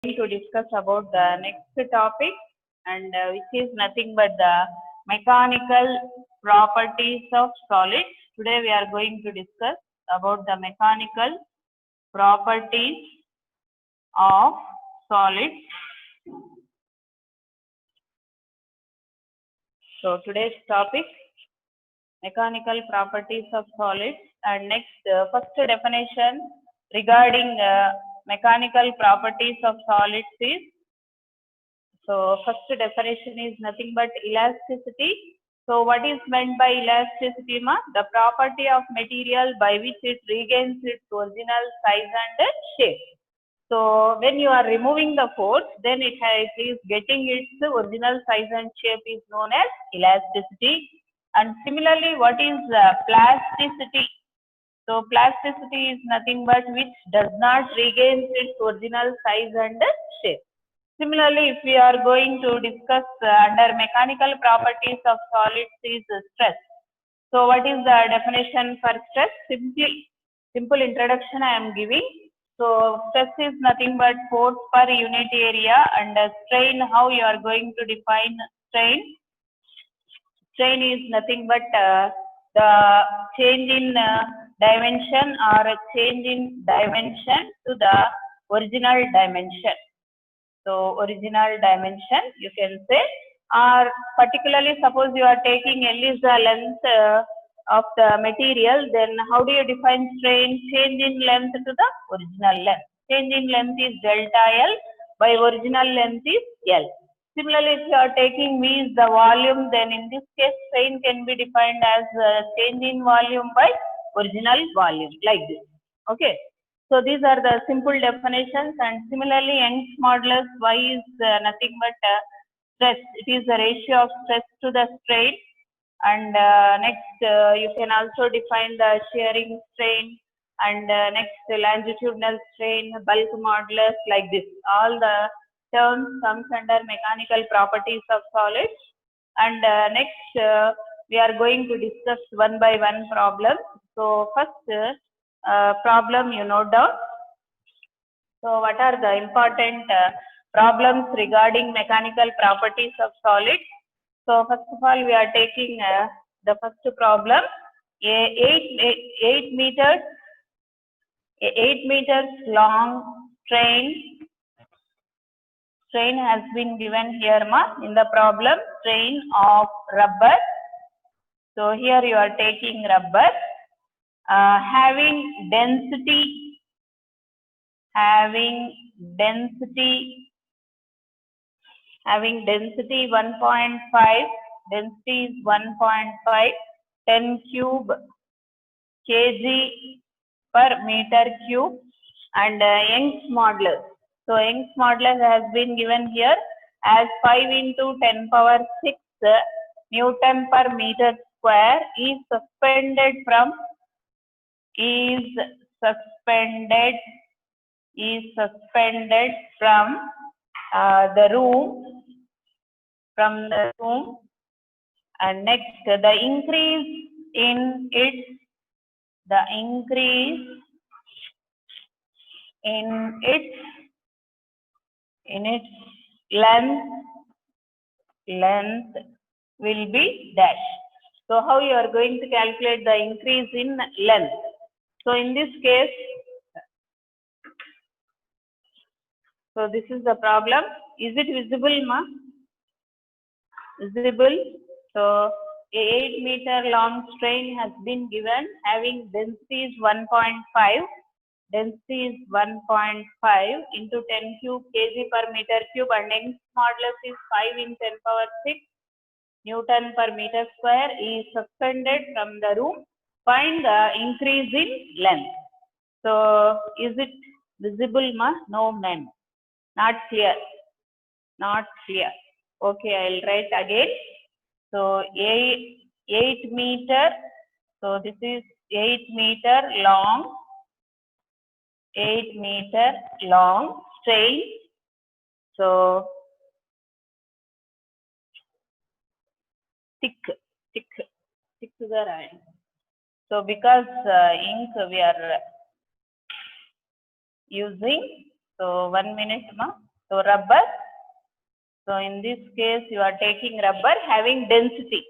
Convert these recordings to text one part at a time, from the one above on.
To discuss about the next topic, and which is nothing but the mechanical properties of solids. Today we are going to discuss about the mechanical properties of solids. So today's topic, mechanical properties of solids, and next first definition regarding mechanical properties of solids is, so first definition is nothing but elasticity. So what is meant by elasticity, ma? The property of material by which it regains its original size and shape. So when you are removing the force, then it is getting its original size and shape is known as elasticity. And similarly, what is plasticity? So plasticity is nothing but which does not regain its original size and shape. Similarly, if we are going to discuss under mechanical properties of solids is stress. So what is the definition for stress? Simple introduction I am giving. So stress is nothing but force per unit area, and strain, how you are going to define strain? Strain is nothing but the change in dimension or a change in dimension to the original dimension. So original dimension you can say, or particularly suppose you are taking L is the length of the material, then how do you define strain? Change in length to the original length. Change in length is delta L by original length is L. Similarly, if you are taking V is the volume, then in this case strain can be defined as change in volume by original volume, like this. Okay. So these are the simple definitions, and similarly Young's modulus Y is nothing but stress. It is the ratio of stress to the strain. And next you can also define the shearing strain, and next longitudinal strain, bulk modulus, like this. All the terms comes under mechanical properties of solids. And next we are going to discuss one by one problem. So first problem you note down. So what are the important problems regarding mechanical properties of solids? So first of all, we are taking the first problem. Eight meters long strain has been given here, ma, in the problem. Strain of rubber. So here you are taking rubber having density 1.5, density is 1.5, 10 cube kg per meter cube, and Young's modulus. So Young's modulus has been given here as 5 into 10 power 6 Newton per meter square is suspended from the room, and next the increase in its length will be dash. So how you are going to calculate the increase in length? So in this case, so this is the problem. Is it visible, ma? Visible. So a 8 meter long strain has been given having density is 1.5. Density is 1.5 into 10 cube kg per meter cube, and Young's modulus is 5 in 10 power 6 Newton per meter square is suspended from the room. Find the increase in length. So is it visible, ma? No, ma'am. Not clear. Okay, I'll write again. So 8 meter. So this is 8 meter long. 8 meter long strain. So thick. So because ink we are using, so 1 minute, ma. So rubber. So in this case, you are taking rubber having density.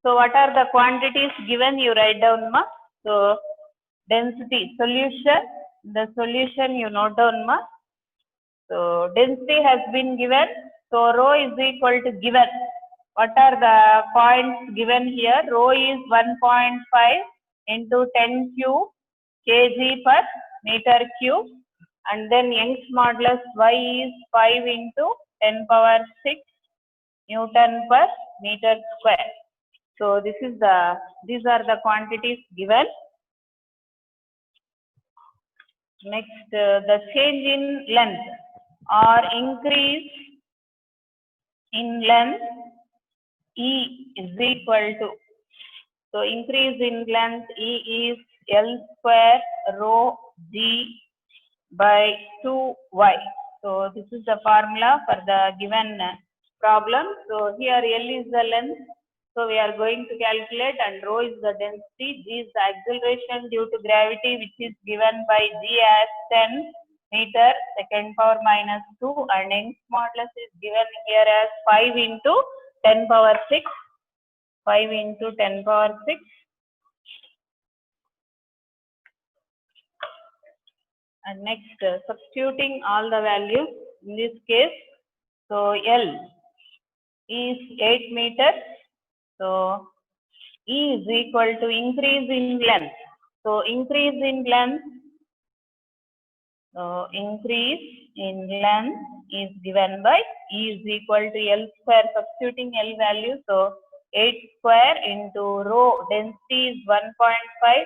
So what are the quantities given? You write down, ma. So density, solution. The solution you note down, ma. So density has been given. So rho is equal to given. What are the points given here? Rho is 1.5 into 10 cube kg per meter cube, and then Young's modulus Y is 5 into 10 power 6 Newton per meter square. So these are the quantities given. Next, the change in length or increase in length E is equal to, so increase in length E is L square rho G by 2y. So this is the formula for the given problem. So here L is the length. So we are going to calculate, and rho is the density. G is the acceleration due to gravity, which is given by G as 10 meter second power minus 2, and Young's modulus is given here as 5 into 10 power 6. 5 into 10 power 6. And next, substituting all the values in this case. So L is 8 meters. So E is equal to increase in length. So increase in length. So increase in length is given by E is equal to L square. Substituting L value. So 8 square into rho density is 1.5,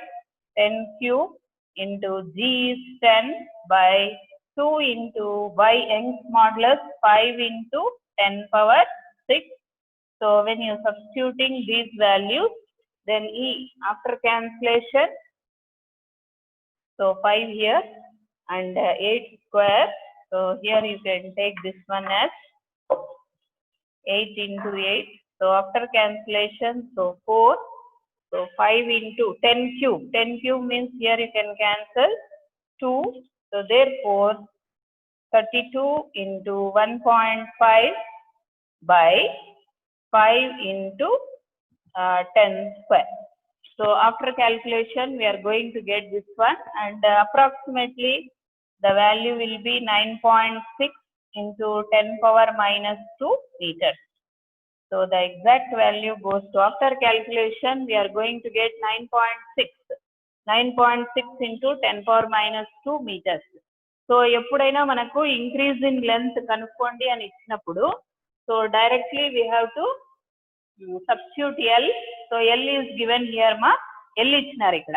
10 cube into G is 10 by 2 into Y Young's modulus 5 into 10 power 6. So when you substituting these values, then E after cancellation, so 5 here and 8 square. So here you can take this one as 8 into 8. So after cancellation, so 4. So 5 into 10 cube. 10 cube means here you can cancel 2. So therefore 32 into 1.5 by 5 into 10 square. So after calculation, we are going to get this one, and approximately the value will be 9.6 into 10 power minus 2 meters. So the exact value goes to, after calculation, we are going to get 9.6. 9.6 into 10 power minus 2 meters. So ఎప్పుడైనా మనకు increase in length కనుక్కోండి అని ఇచ్చినప్పుడు, so directly we have to substitute L. So L is given here, ma. L ఇచ్చినారు ఇక్కడ.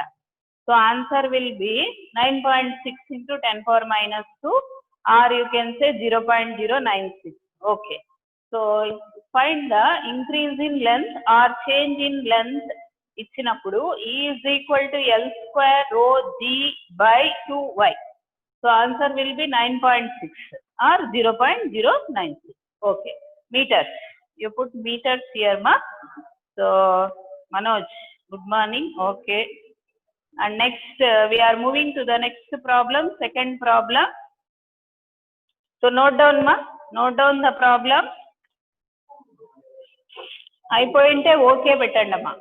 So answer will be 9.6 into 10 power minus 2, or you can say 0.096. Okay. So find the increase in length or change in length ఇచ్చినప్పుడు E is equal to L square rho G by 2y. So answer will be 9.6 or 0.096. Okay. Meters. You put meters here, ma. So Manoj, good morning. Okay. And next, we are moving to the next problem, second problem. So note down, ma. Note down the problem. అయిపోయింటే okay పెట్టండి అమ్మా.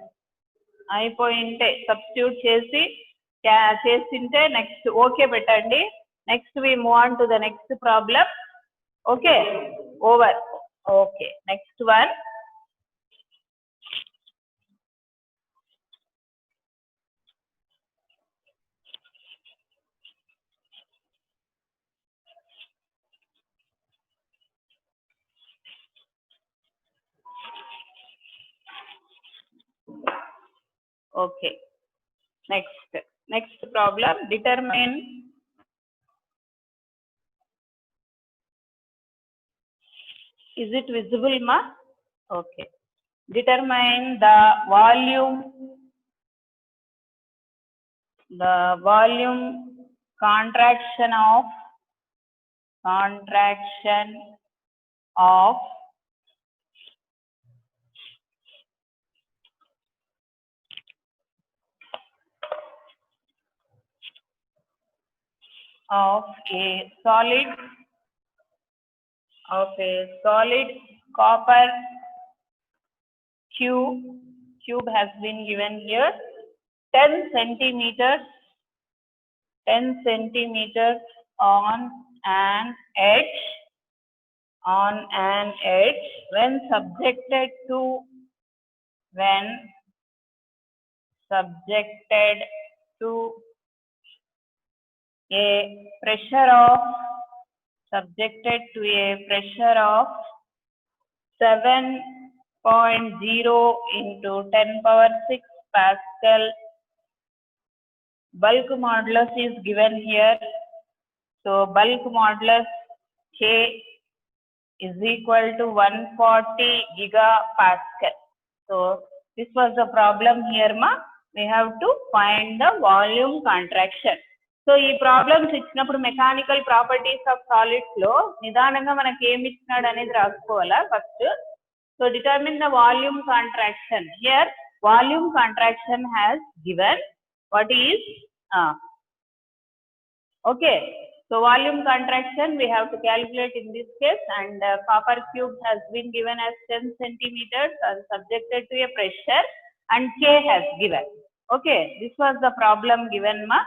అయిపోయింటే substitute చేసింటే next okay పెట్టండి. Next we move on to the next problem. Okay, over. Okay, next one. Okay, next problem. Determine is it visible, ma? Okay. Determine the volume contraction of a solid of a solid copper cube has been given here. 10 centimeters on an edge when subjected to a pressure of 7.0 into 10 power 6 Pascal. Bulk modulus is given here. So bulk modulus K is equal to 140 gigapascal. So this was the problem here, ma. We have to find the volume contraction. So ఈ problems ఇచ్చినప్పుడు mechanical properties of solids లో నిదానంగా మనకి ఏమి ఇచ్చినాడు అనేది రాసుకోవాలా first. So determine the volume contraction. Here volume contraction has given what is okay. So volume contraction we have to calculate in this case, and copper cube has been given as 10 centimeters and subjected to a pressure, and K has given. Okay, this was the problem given, ma.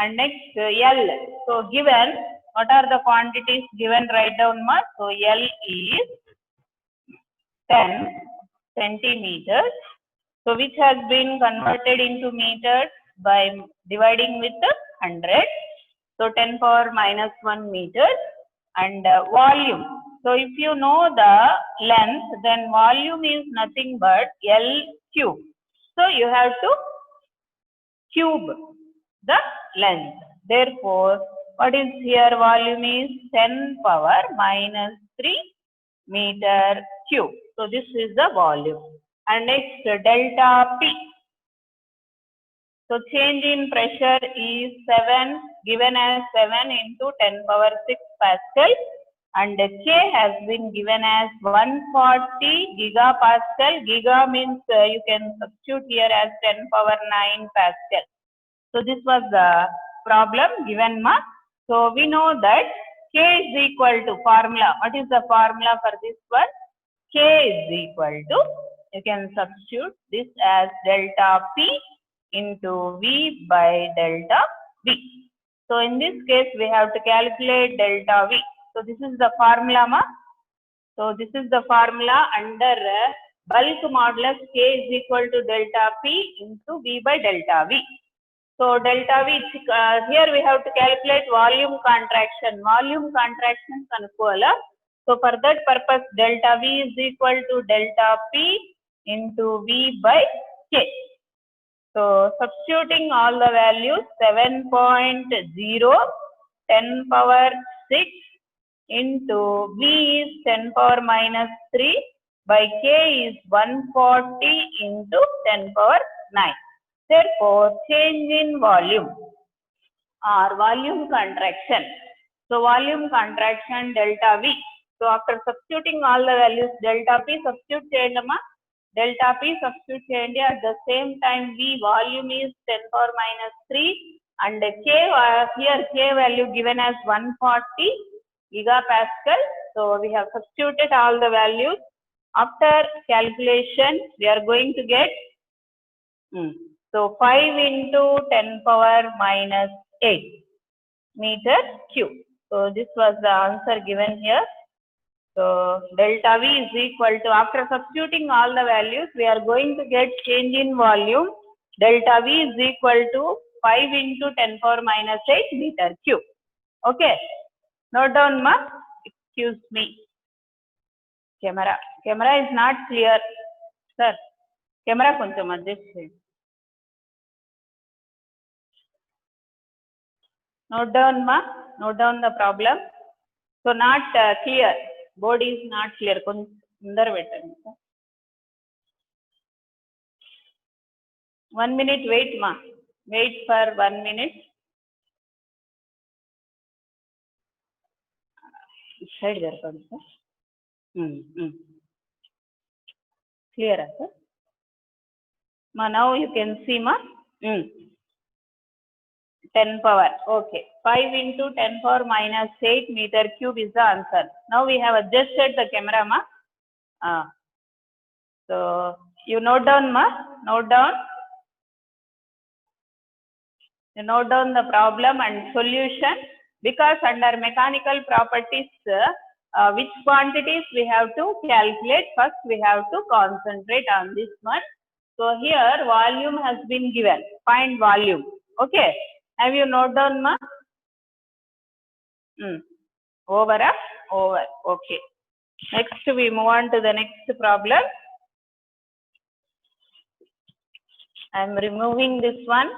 And next L. So given, what are the quantities given? Write down, ma. So L is 10 centimeters. So which has been converted into meters by dividing with 100. So 10 power minus 1 meters. And volume. So if you know the length, then volume is nothing but L cube. So you have to cube the length. Therefore, what is here? Volume is 10 power minus 3 meter cube. So this is the volume. And next delta P. So change in pressure is 7, given as 7 into 10 power 6 Pascal, and K has been given as 140 gigapascal. Giga means you can substitute here as 10 power 9 Pascal. So this was the problem given, ma. So we know that K is equal to formula. What is the formula for this one? K is equal to, you can substitute this as delta P into V by delta V. So in this case we have to calculate delta V. So this is the formula, ma. So this is the formula under bulk modulus K is equal to delta P into V by delta V. So delta V, here we have to calculate volume contraction. Volume contraction kanukovala. So for that purpose delta V is equal to delta P into V by K. So substituting all the values, 7.0, 10 power 6 into V is 10 power minus 3 by K is 140 into 10 power 9. Therefore, change in volume or volume contraction. So volume contraction delta V. So after substituting all the values, delta P substitute cheyandama. Delta P substitute cheyandi. At the same time, V volume is 10 power minus 3, and K here K value given as 140 gigapascal. So we have substituted all the values. After calculation, we are going to get so 5 into 10 power minus 8 meter cube. So this was the answer given here. So delta V is equal to, after substituting all the values, we are going to get change in volume. Delta V is equal to 5 into 10 power minus 8 meter cube. Okay. Note down, ma. Excuse me. Camera is not clear. Sir, camera koncham adjust cheyandi. Note down, ma. Note down the problem. So not clear. Board is not clear. Kundar vettandi. 1 minute wait, ma. Wait for 1 minute. Side there, sir. Clear, sir. Ma, now you can see, ma. 10 power. Okay. 5 into 10 power minus 8 meter cube is the answer. Now we have adjusted the camera, ma. So you note down, ma. Note down. You note down the problem and solution, because under mechanical properties, which quantities we have to calculate. First we have to concentrate on this one. So here volume has been given. Find volume. Okay. Have you note down, ma? Over up? Over. Okay. Next we move on to the next problem. I am removing this one.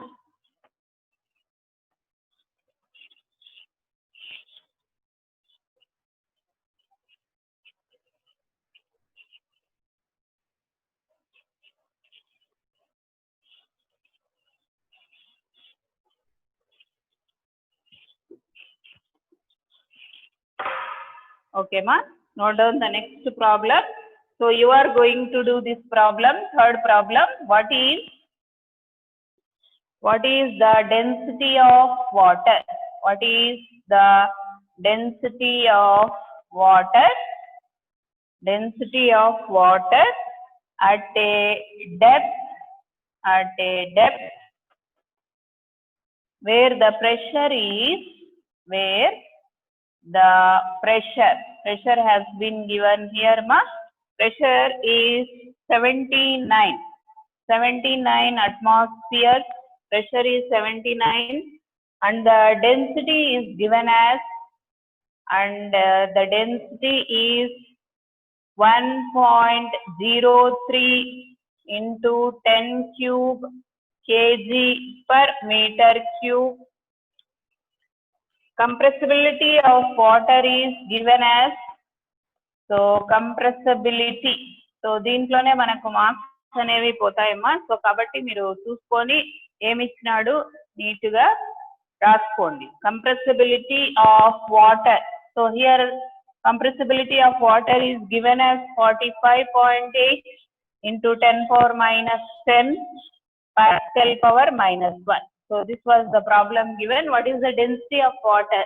Okay, ma. Note down the next problem. So you are going to do this problem. Third problem. What is the density of water? What is the density of water? Density of water at a depth where the pressure has been given here, ma. Pressure is 79 atmospheres. Pressure is 79 and the density is given as, the density is 1.03 into 10 cube kg per meter cube. Compressibility of water is given as, so compressibility. So దీంట్లోనే మనకు marks అనేవి పోతాయమ్మా. So కాబట్టి మీరు చూసుకొని ఏమి ఇచ్చినాడు neat గా రాసుకోండి. Compressibility of water. So here compressibility of water is given as 45.8 into 10 power minus 10 Pascal power minus 1. So this was the problem given. What is the density of water?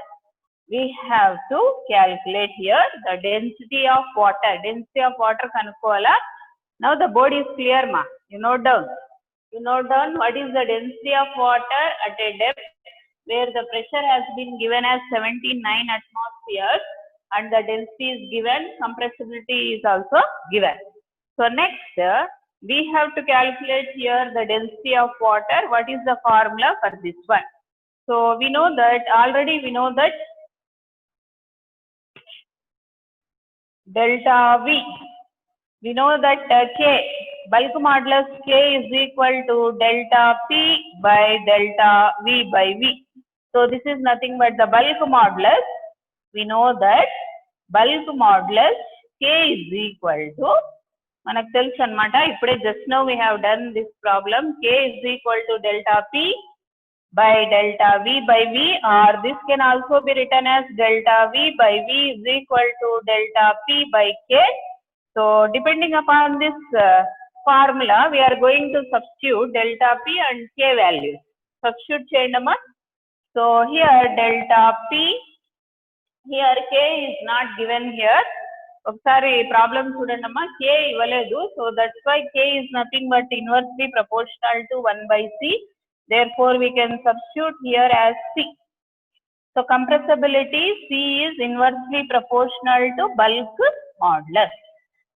We have to calculate here the density of water. Density of water kanukovala. Now the board is clear, ma. You note down. You note down what is the density of water at a depth where the pressure has been given as 79 atmospheres and the density is given. Compressibility is also given. So next we have to calculate here the density of water. What is the formula for this one? So we know that delta V. We know that K, bulk modulus K is equal to delta P by delta V by V. So this is nothing but the bulk modulus. We know that bulk modulus K is equal to, manaku telusu annamata, ippude just now we have done this problem. K is equal to delta P by delta V by V, or this can also be written as delta V by V is equal to delta P by K. So depending upon this formula, we are going to substitute delta P and K values. Substitute cheyandama. So here delta P, here K is not given here. Okasari problem chudandama, K ivaledu. So that's why K is nothing but inversely proportional to 1 by C. Therefore we can substitute here as C. So compressibility, C is inversely proportional to bulk modulus.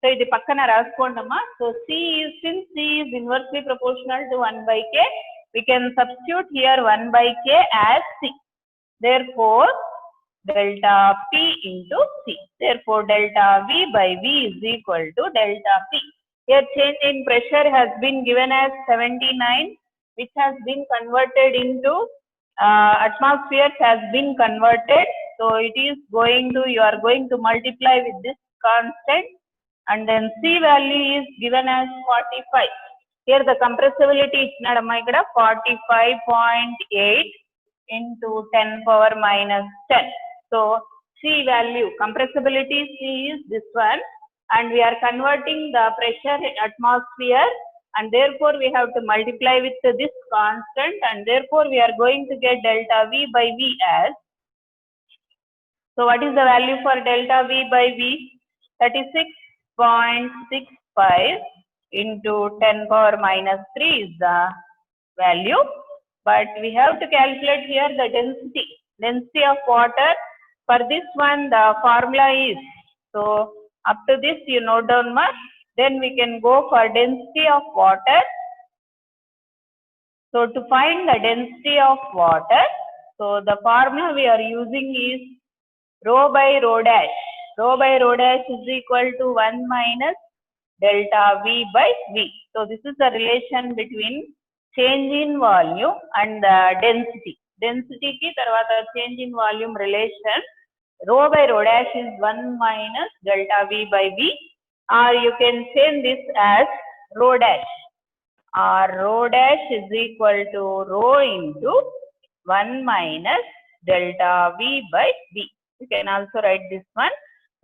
So ఇది పక్కన రాసుకోండమ్మా. So since C is inversely proportional to 1 by K, we can substitute here 1 by K as C. Therefore delta P into C. Therefore delta V by V is equal to delta P. Here change in pressure has been given as 79, which has been converted into atmospheres has been converted. So it is going to, you are going to multiply with this constant, and then C value is given as 45. Here the compressibility ichinadamma ikkada 45.8 into 10 power minus 10. So C value, compressibility C is this one, and we are converting the pressure atmosphere and therefore we have to multiply with this constant, and therefore we are going to get delta V by V as, so what is the value for delta V by V? 36.65 into 10 power minus 3 is the value, but we have to calculate here the density of water. For this one the formula is, so up to this you note down much, then we can go for density of water. So to find the density of water, so the formula we are using is rho by rho dash. Rho by rho dash is equal to 1 minus delta V by V. So this is the relation between change in volume and the density. Density ki tarvata change in volume relation. Rho by rho dash is 1 minus delta V by V, or you can change this as rho dash. Or rho dash is equal to rho into 1 minus delta V by V. You can also write this one.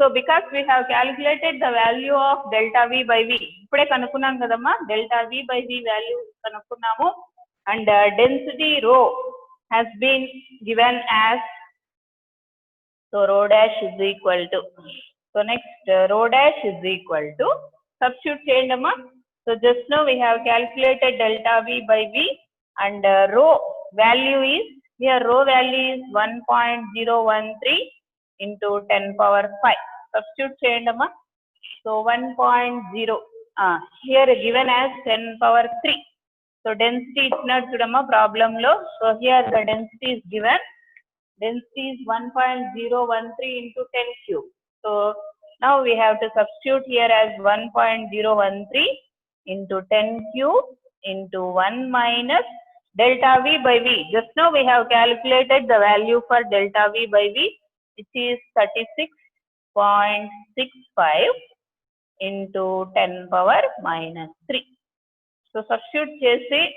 So because we have calculated the value of delta V by V, ipude kanukunnam kadamma, delta V by V value kanukunnamu, and density rho has been given as, so rho dash is equal to, so next rho dash is equal to, substitute cheyandamma. So just now we have calculated delta V by V, and rho value is, here rho value is 1.013 into 10 power 5. Substitute cheyandamma. So 1.0, here given as 10 power 3. So density ichinaru chudamma problem lo. So here the density is given. Density is 1.013 into 10 cube. So now we have to substitute here as 1.013 into 10 cube into 1 minus delta V by V. Just now we have calculated the value for delta V by V, which is 36.65 into 10 power minus 3. So substitute chesi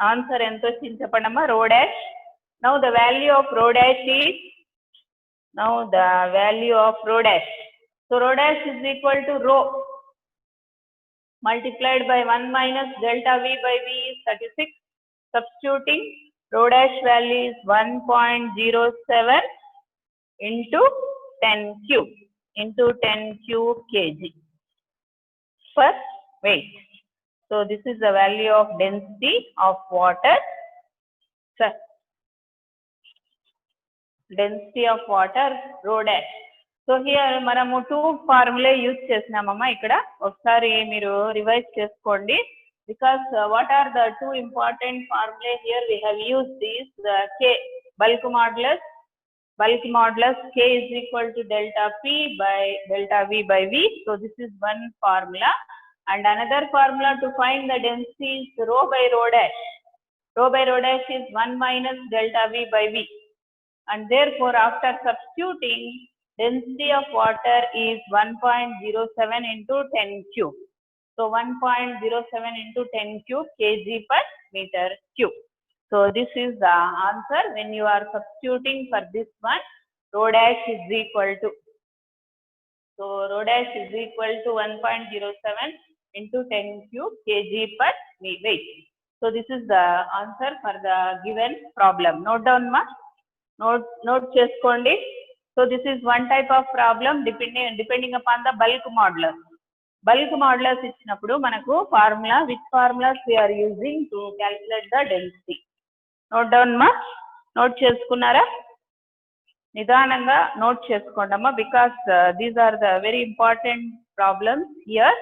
answer ento vachindi cheppandamma. Rho dash. Now the value of rho dash is, now the value of rho dash. So rho dash is equal to rho multiplied by 1 minus delta V by V is 36. Substituting, rho dash value is 1.07 into 10 cube into 10 cube kg per weight. So this is the value of density of water. So, density of water rho dash. So here manamu two formula use chesinamamma. Ikkada okkari meeru revise cheskondi, because what are the two important formula here? We have used these K, bulk modulus K is equal to delta P by delta V by V. So this is one formula, and another formula to find the density is rho by rho dash. Rho by rho dash is 1 minus delta V by V, and therefore after substituting, density of water is 1.07 into 10 cube. So 1.07 into 10 cube kg per meter cube. So this is the answer when you are substituting for this one. Rho dash is equal to, so rho dash is equal to 1.07 into 10 cube kg per weight. So this is the answer for the given problem. Note down ma, note cheskondi. So this is one type of problem depending upon the bulk modulus. Bulk modulus ఇచ్చినప్పుడు మనకు formula, which formulas we are using to calculate the density. Note down ma, note చేసుకున్నారా? నిదానంగా note చేసుకోండమ్మా, because these are the very important problems here.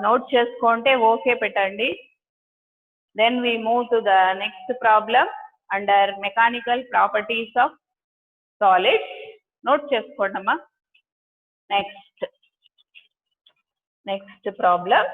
Note చేసుకుంటే okay పెట్టండి. Then we move to the next problem under mechanical properties of solids. Note చేసుకోండమ్మా. Next problem.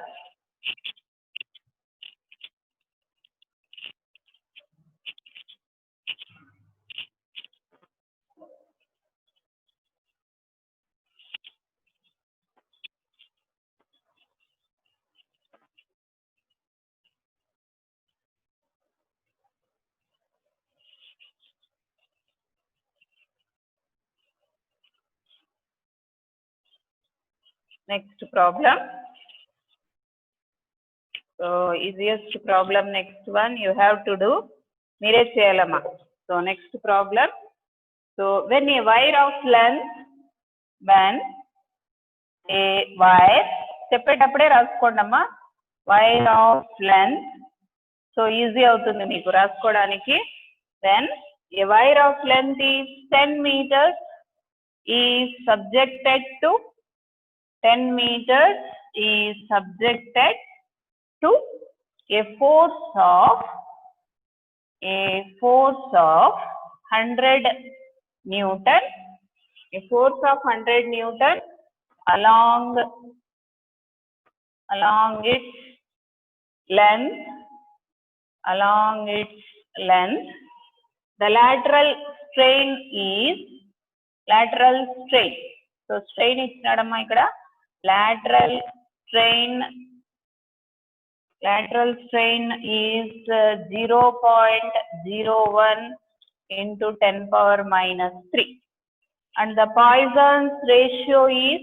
Next problem. So easiest problem, next one you have to do. Mere cheyalama. So next problem. So when a wire of length, when a wire, చెప్పేటప్పుడే రాసుకోండమ్మా, wire of length. So easy అవుతుంది మీకు రాసుకోవడానికి. Then a wire of length is 10 meters is subjected to 10 meters is subjected to a force of 100 Newton, a force of 100 Newton along its length, the lateral strain is so strain ఇచ్చినాడమ్మా ఇక్కడ, lateral strain is 0.01 into 10 power minus 3, and the Poisson's ratio is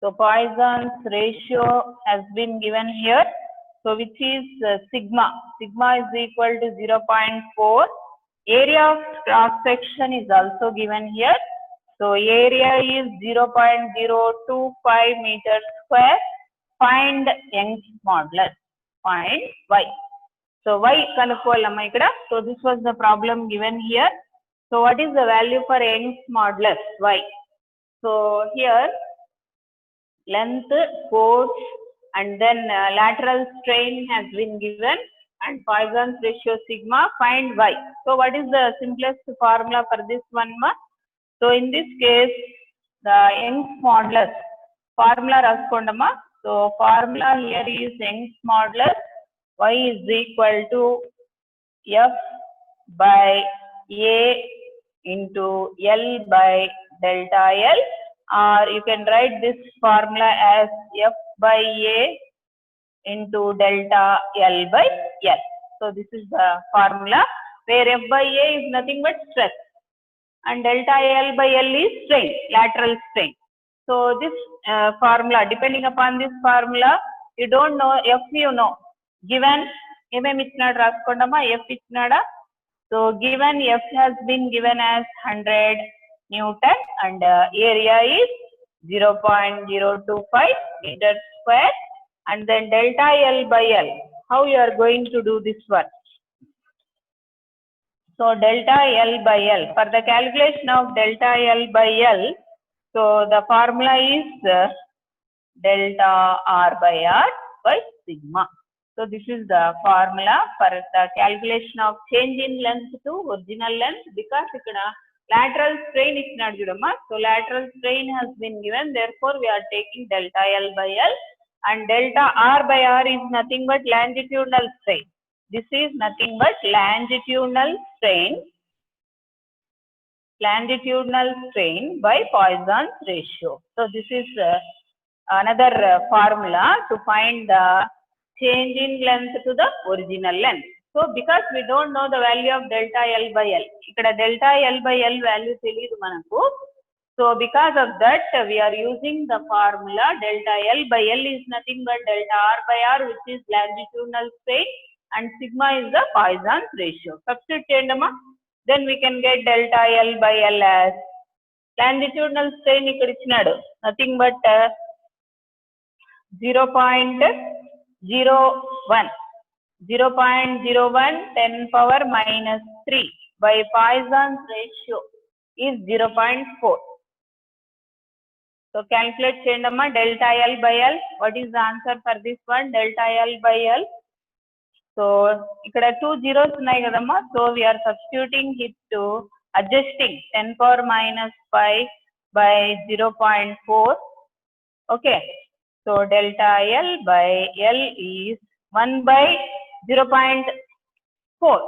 So Poisson's ratio has been given here. So which is sigma. Sigma is equal to 0.4. Area of cross section is also given here. So area is 0.025 meters square. Find Young's modulus. Find y. So y kanukovalamma ikkada. So this was the problem given here. So what is the value for Young's modulus y? So here length, force, and then lateral strain has been given, and Poisson's ratio sigma. Find y. So what is the simplest formula for this one, ma? So in this case, the Young's modulus formula raskondamma. So formula here is Young's modulus y is equal to f by a into L by delta L, or you can write this formula as f by a into delta L by L. So this is the formula where f by a is nothing but stress and delta L by L is strain, lateral strain. So this formula, depending upon this formula, you don't know f, you know, given emem ichhinadu raskondamma, f ichinada. So given f has been given as 100 Newton and area is 0.025 meters square, and then delta L by L. How you are going to do this one? So delta L by L, for the calculation of delta L by L, so the formula is delta R by R by sigma. So this is the formula for the calculation of change in length to original length, because ikkada lateral strain ichhinadu chudamma. So lateral strain has been given, therefore we are taking delta L by L, and delta R by R is nothing but longitudinal strain. This is nothing but longitudinal strain by Poisson's ratio. So this is another formula to find the change in length to the original length. So because we don't know the value of delta L by L, ikkada delta L by L value teliyadu manaku. So because of that we are using the formula delta L by L is nothing but delta R by R, which is longitudinal strain, and sigma is the Poisson's ratio. Substitute cheyandamma, then we can get delta L by L as longitudinal strain ikkada ichhinadu, nothing but 0.01 10 power minus 3 by Poisson's ratio is 0.4. So calculate cheyandamma delta L by L. What is the answer for this one? Delta L by L. So ikkada 2 zeros unnai kadamma. So we are substituting it to adjusting 10 power minus 5 by 0.4. Okay. So delta L by L is 1 by 0.4.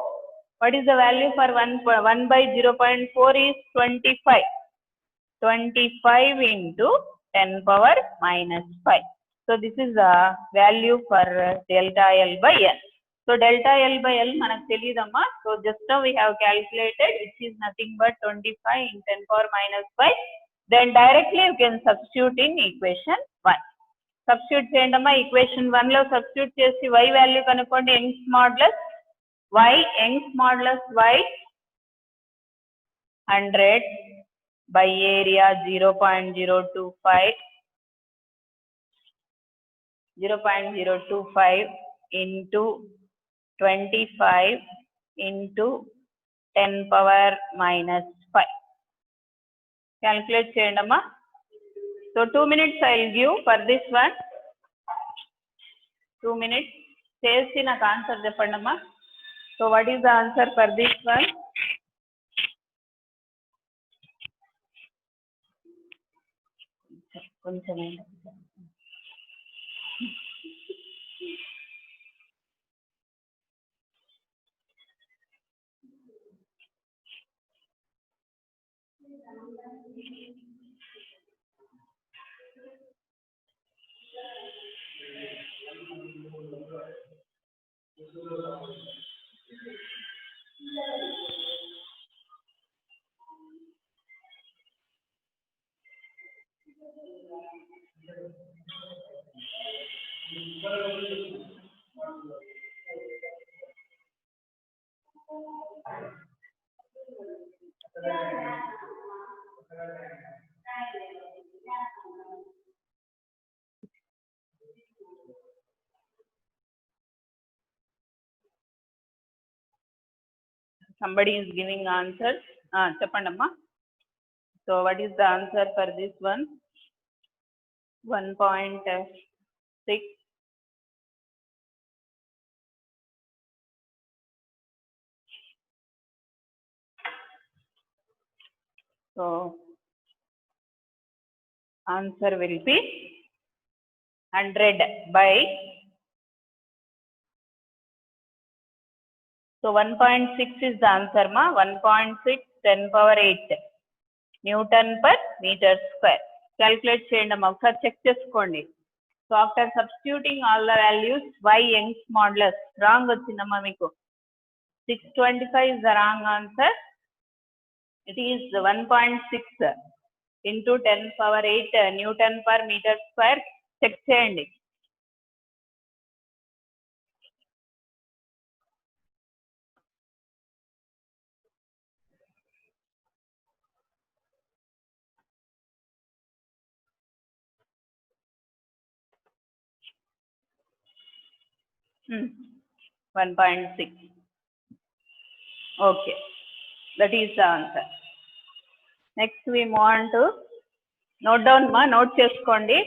What is the value for 1 by 0.4 is 25. 25 into 10 power minus 5. So this is the value for delta L by L. So delta L by L manaku teliyadamma. So just now we have calculated, which is nothing but 25 in 10 power minus 5 then directly you can substitute in equation 1. Substitute cheyandamma, equation 1 lo substitute chesi y value kanukondi, Young's modulus y, Young's modulus y 100 by area 0.025 into 25 into 10 power minus 5. Calculate cheyandamma. So 2 minutes I will give for this one. 2 minutes. Chesi నాకు answer చెప్పండమ్మా. So what is the answer for this one? కొంచెం somebody is giving answers. Cheppandamma. So what is the answer for this one? 1.6. So answer will be 100 by, so 1.6 is the answer ma. 1.6 10 power 8 Newton per meter square. Calculate cheyandamma, ఒకసారి check చేసుకోండి. So after substituting all the values, y Young's modulus wrong వచ్చిందమ్మా మీకు. 625 is the wrong answer. It is 1.6 into 10 power 8 Newton per meter square. Check చేయండి. Hmm. 1.6. Okay, that is the answer. Next we move on to note down ma, note cheskondi,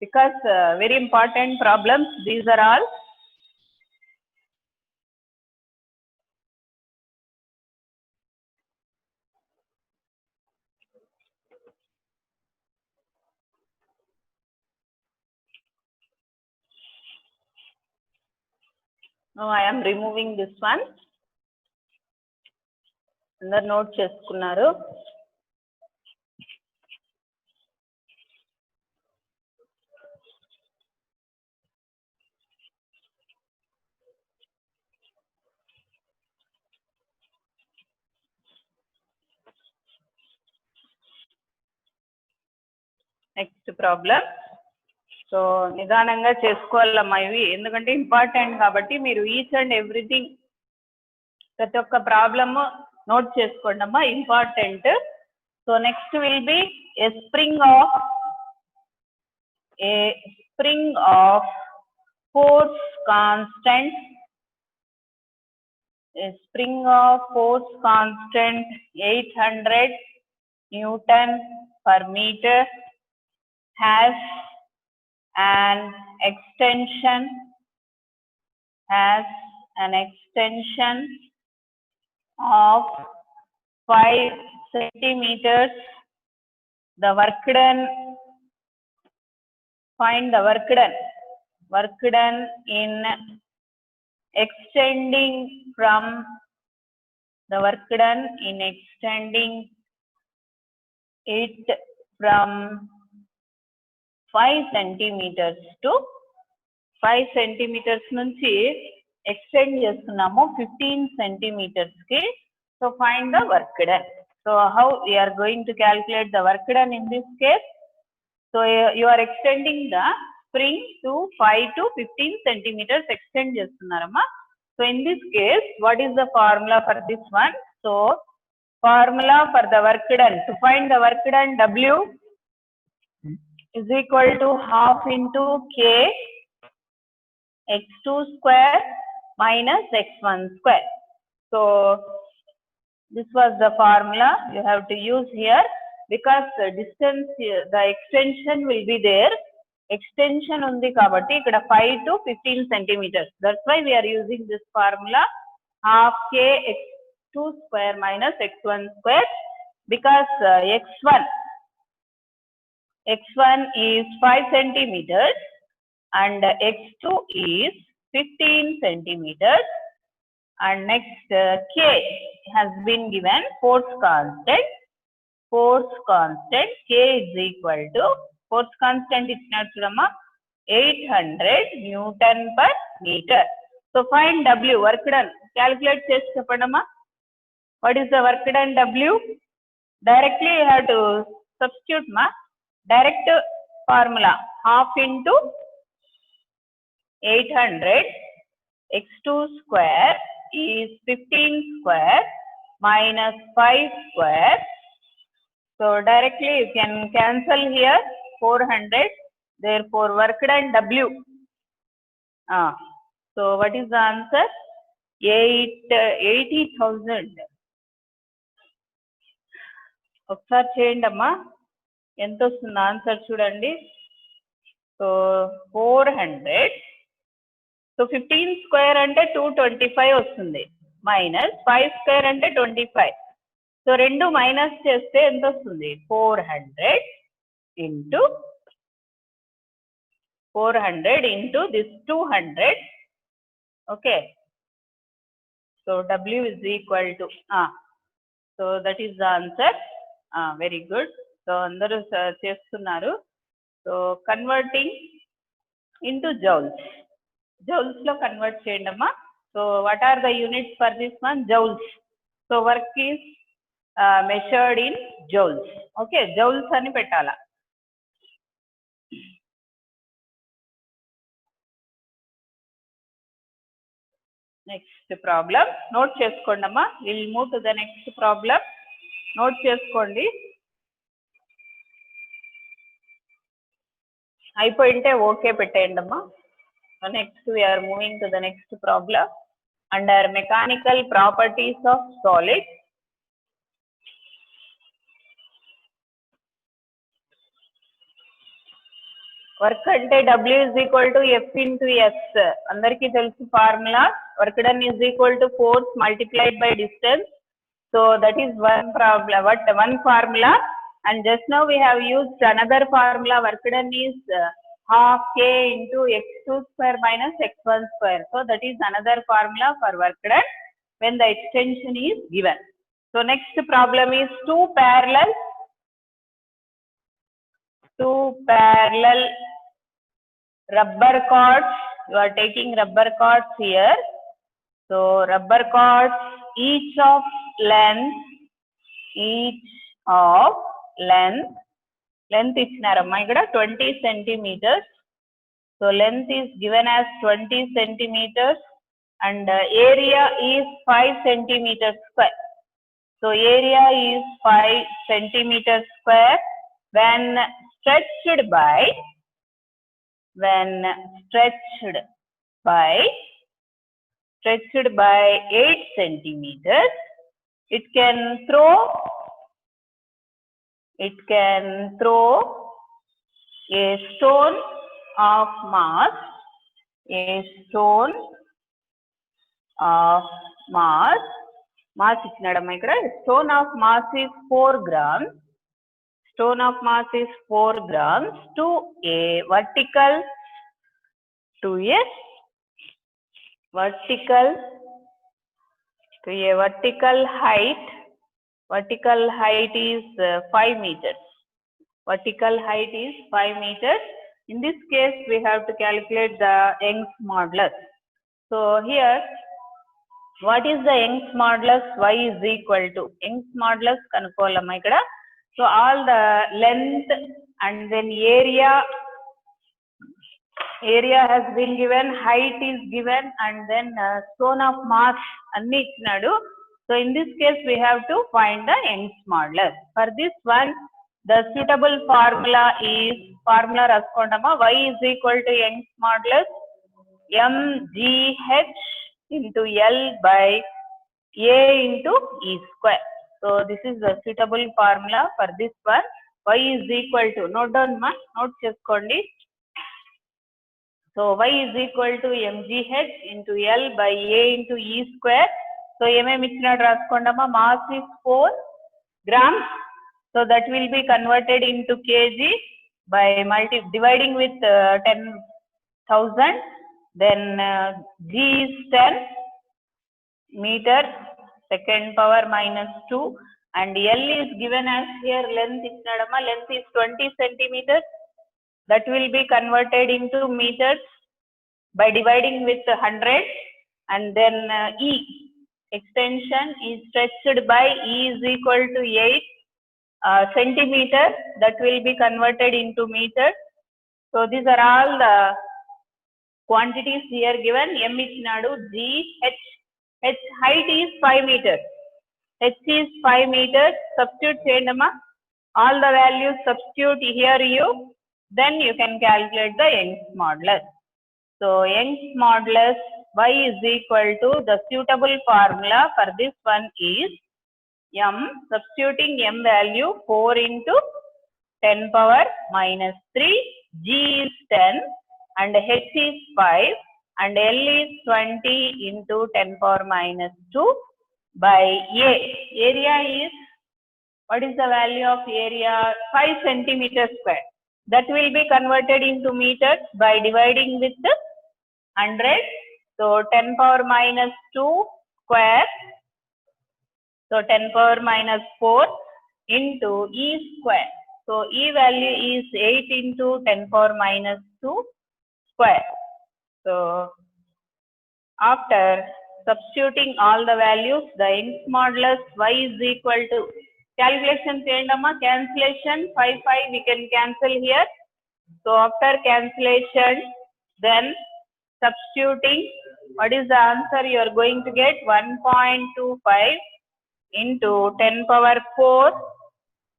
because very important problems these are all. Now I am removing this one. Andar note cheskunnaru. Next problem. So నిదానంగా చేసుకోవాలమ్మా ఇవి, ఎందుకంటే important కాబట్టి మీరు each and everything ప్రతి ఒక్క problem note చేసుకోండి అమ్మా, important. So next will be A spring of force constant, a spring of force constant 800 Newton per meter has an extension of 5 centimeters. The work done, find the work done in extending from the work done in extending it from 5 centimeters to 5 centimeters nunchi extend chestunnamo 15 centimeters ki. So find the work done. So how we are going to calculate the work done in this case? So you are extending the spring to 5 to 15 centimeters extend chestunnarama. So in this case, what is the formula for this one? So formula for the work done, to find the work done, W is equal to half into K x2 square minus x1 square. So this was the formula you have to use here, because the distance, the extension will be there. Extension undi kabatti ikkada 5 to 15 centimeters. That's why we are using this formula, half K x2 square minus x1 square, because x1 is 5 centimeters and x2 is 15 centimeters, and next K has been given force constant. Force constant K is equal to, force constant ichinaru chudamma, 800 Newton per meter. So find W, work done. Calculate chesi cheppandamma. What is the work done W? Directly you have to substitute ma. Direct formula, half into 800 x2 square is 15 square minus 5 square. So directly you can cancel here 400. Therefore work done W. So what is the answer? 80,000. ఒకసారి చేయండి అమ్మా, ఎంత వస్తుంది answer చూడండి. So 400. So 15 square అంటే 225 వస్తుంది, minus 5 square అంటే 25. So రెండు మైనస్ చేస్తే ఎంత వస్తుంది? 400 into this 200. Okay. So W is equal to, so that is the answer. Very good. So andaru chestunnaru. So converting into joules. Joules lo convert cheyandamma. So what are the units for this one? Joules. So work is measured in joules. Okay, joules ani petala. Next problem, note cheskondamma. We will move to the next problem. Note cheskondi. అయిపోయింటే okay పెట్టేయండమ్మా. Next we are moving to the next problem under mechanical properties of solid. Work ante W is equal to F into S. Andariki telusu formula. Work done is equal to force multiplied by distance. So that is one problem, one formula. And just now we have used another formula. Work done is half K into x2 square minus x1 square. So that is another formula for work done when the extension is given. So next problem is two parallel rubber cords. You are taking rubber cords here. So rubber cords, each of length ఇచ్చినారమ్మా ఇక్కడ 20 centimeters. So length is given as 20 centimeters and area is 5 centimeters square. So area is 5 centimeters square when stretched by 8 centimeters. It can throw a stone of mass ఇచ్చినాడమ్మా ఇక్కడ. Stone of mass is 4 grams. Stone of mass is 4 grams to a vertical height. Vertical height is 5 meters. Vertical height is 5 meters. In this case, we have to calculate the Young's modulus. So here, what is the Young's modulus? Y is equal to Young's modulus kanukovalama ikkada. So all the length and then area has been given, height is given, and then stone of mass anni ichhinadu. So in this case we have to find the Young's modulus. For this one the suitable formula is raskondama. Y is equal to Young's modulus mgh into L by A into E square. So this is the suitable formula for this one. Y is equal to, note down ma, note cheskondi. So y is equal to mgh into L by A into E square. So mm ichhinadu raskondama. Mass is 4 grams. So that will be converted into kg by dividing with 10,000. Then g is 10 meter second power minus 2, and L is given as here length ichhinadama. Length is 20 centimeters. That will be converted into meters by dividing with 100, and then E extension is stretched by E is equal to 8 centimeter. That will be converted into meters. So these are all the quantities here given. M ichhinadu, G, H. H height is 5 meters. H is 5 meters. Substitute cheyandama. All the values substitute here you. Then you can calculate the Young's modulus. So Young's modulus Y is equal to, the suitable formula for this one is M, substituting M value 4 into 10 power minus 3, G is 10 and H is 5 and L is 20 into 10 power minus 2 by A. Area is, what is the value of area? 5 centimeters square. That will be converted into meters by dividing with 100. So 10 power minus 2 square. So 10 power minus 4 into E square. So E value is 8 into 10 power minus 2 square. So after substituting all the values, the Young's modulus Y is equal to, calculation cheyandama, cancellation 5 we can cancel here. So after cancellation, then substituting, what is the answer? You are going to get 1.25 into 10 power 4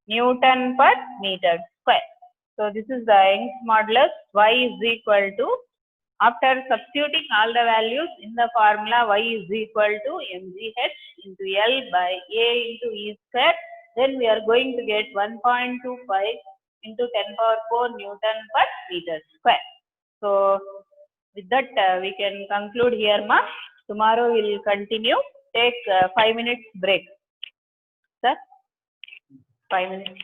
Newton per meter square. So this is the Young's modulus. Y is equal to, after substituting all the values in the formula, Y is equal to mgh into L by A into E square. Then we are going to get 1.25 into 10 power 4 Newton per meter square. So with that we can conclude here ma. Tomorrow we will continue. Take 5 minutes break. Sir, 5 minutes.